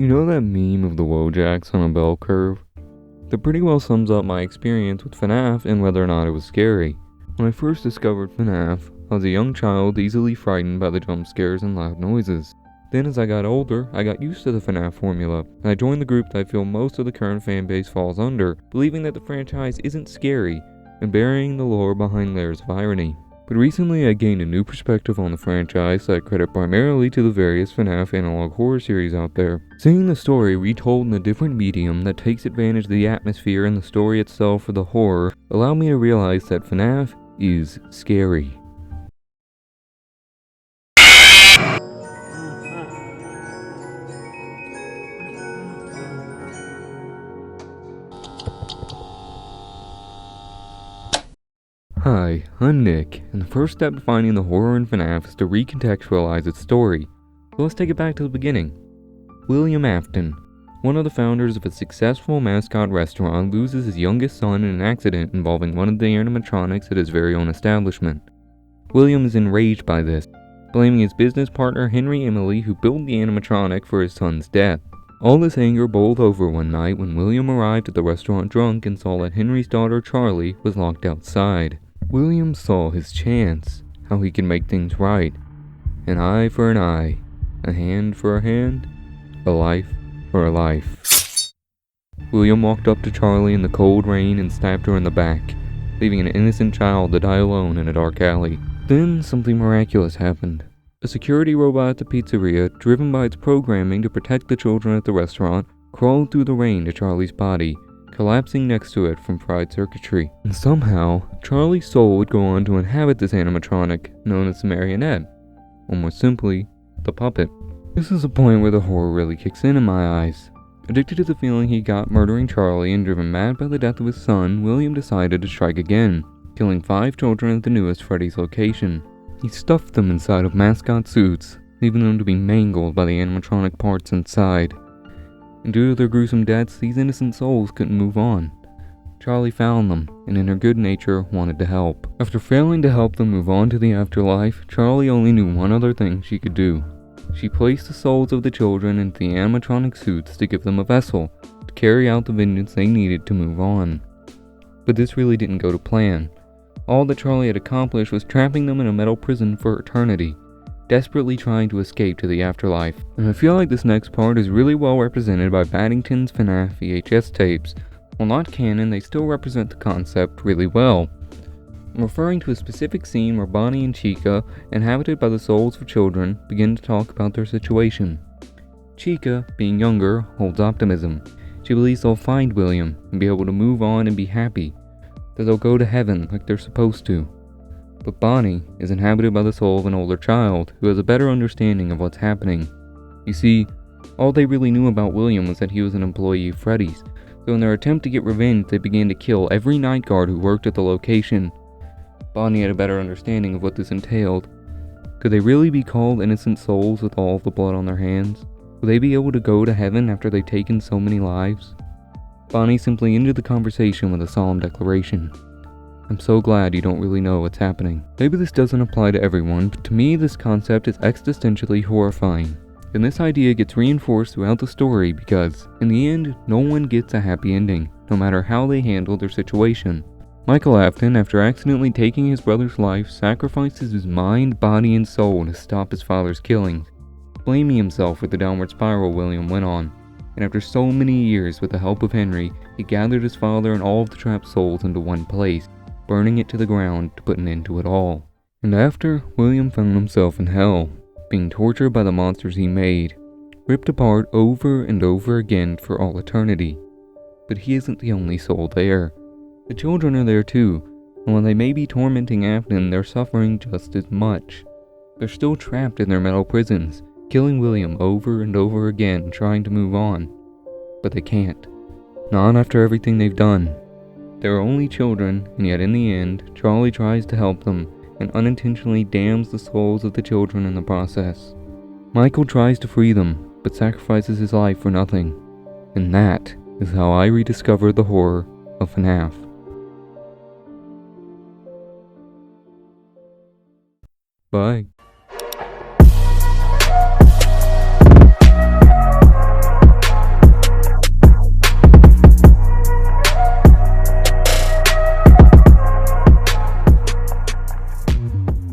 You know that meme of the Wojaks on a bell curve? That pretty well sums up my experience with FNAF and whether or not it was scary. When I first discovered FNAF, I was a young child easily frightened by the jump scares and loud noises. Then as I got older, I got used to the FNAF formula, and I joined the group that I feel most of the current fanbase falls under, believing that the franchise isn't scary, and burying the lore behind layers of irony. But recently I gained a new perspective on the franchise that I credit primarily to the various FNAF analog horror series out there. Seeing the story retold in a different medium that takes advantage of the atmosphere and the story itself for the horror allowed me to realize that FNAF is scary. Hi, I'm Nick, and the first step to finding the horror in FNAF is to recontextualize its story. So let's take it back to the beginning. William Afton, one of the founders of a successful mascot restaurant, loses his youngest son in an accident involving one of the animatronics at his very own establishment. William is enraged by this, blaming his business partner Henry Emily, who built the animatronic, for his son's death. All this anger boiled over one night when William arrived at the restaurant drunk and saw that Henry's daughter Charlie was locked outside. William saw his chance, how he could make things right. An eye for an eye, a hand for a hand, a life for a life. William walked up to Charlie in the cold rain and stabbed her in the back, leaving an innocent child to die alone in a dark alley. Then something miraculous happened. A security robot at the pizzeria, driven by its programming to protect the children at the restaurant, crawled through the rain to Charlie's body, collapsing next to it from fried circuitry. And somehow, Charlie's soul would go on to inhabit this animatronic, known as the marionette, or more simply, the puppet. This is the point where the horror really kicks in my eyes. Addicted to the feeling he got murdering Charlie and driven mad by the death of his son, William decided to strike again, killing 5 children at the newest Freddy's location. He stuffed them inside of mascot suits, leaving them to be mangled by the animatronic parts inside. And due to their gruesome deaths, these innocent souls couldn't move on. Charlie found them, and in her good nature, wanted to help. After failing to help them move on to the afterlife, Charlie only knew one other thing she could do. She placed the souls of the children into the animatronic suits to give them a vessel, to carry out the vengeance they needed to move on. But this really didn't go to plan. All that Charlie had accomplished was trapping them in a metal prison for eternity, desperately trying to escape to the afterlife. And I feel like this next part is really well represented by Paddington's FNAF VHS tapes. While not canon, they still represent the concept really well. I'm referring to a specific scene where Bonnie and Chica, inhabited by the souls of children, begin to talk about their situation. Chica, being younger, holds optimism. She believes they'll find William and be able to move on and be happy, that they'll go to heaven like they're supposed to. But Bonnie is inhabited by the soul of an older child who has a better understanding of what's happening. You see, all they really knew about William was that he was an employee of Freddy's, so in their attempt to get revenge they began to kill every night guard who worked at the location. Bonnie had a better understanding of what this entailed. Could they really be called innocent souls with all of the blood on their hands? Will they be able to go to heaven after they've taken so many lives? Bonnie simply ended the conversation with a solemn declaration. I'm so glad you don't really know what's happening. Maybe this doesn't apply to everyone, but to me this concept is existentially horrifying. And this idea gets reinforced throughout the story because, in the end, no one gets a happy ending, no matter how they handle their situation. Michael Afton, after accidentally taking his brother's life, sacrifices his mind, body, and soul to stop his father's killings, blaming himself for the downward spiral William went on. And after so many years, with the help of Henry, he gathered his father and all of the trapped souls into one place, burning it to the ground to put an end to it all. And after, William found himself in hell, being tortured by the monsters he made, ripped apart over and over again for all eternity. But he isn't the only soul there. The children are there too, and while they may be tormenting Afton, they're suffering just as much. They're still trapped in their metal prisons, killing William over and over again, trying to move on. But they can't. Not after everything they've done. They're only children, and yet in the end, Charlie tries to help them, and unintentionally damns the souls of the children in the process. Michael tries to free them, but sacrifices his life for nothing. And that is how I rediscovered the horror of FNAF. Bye.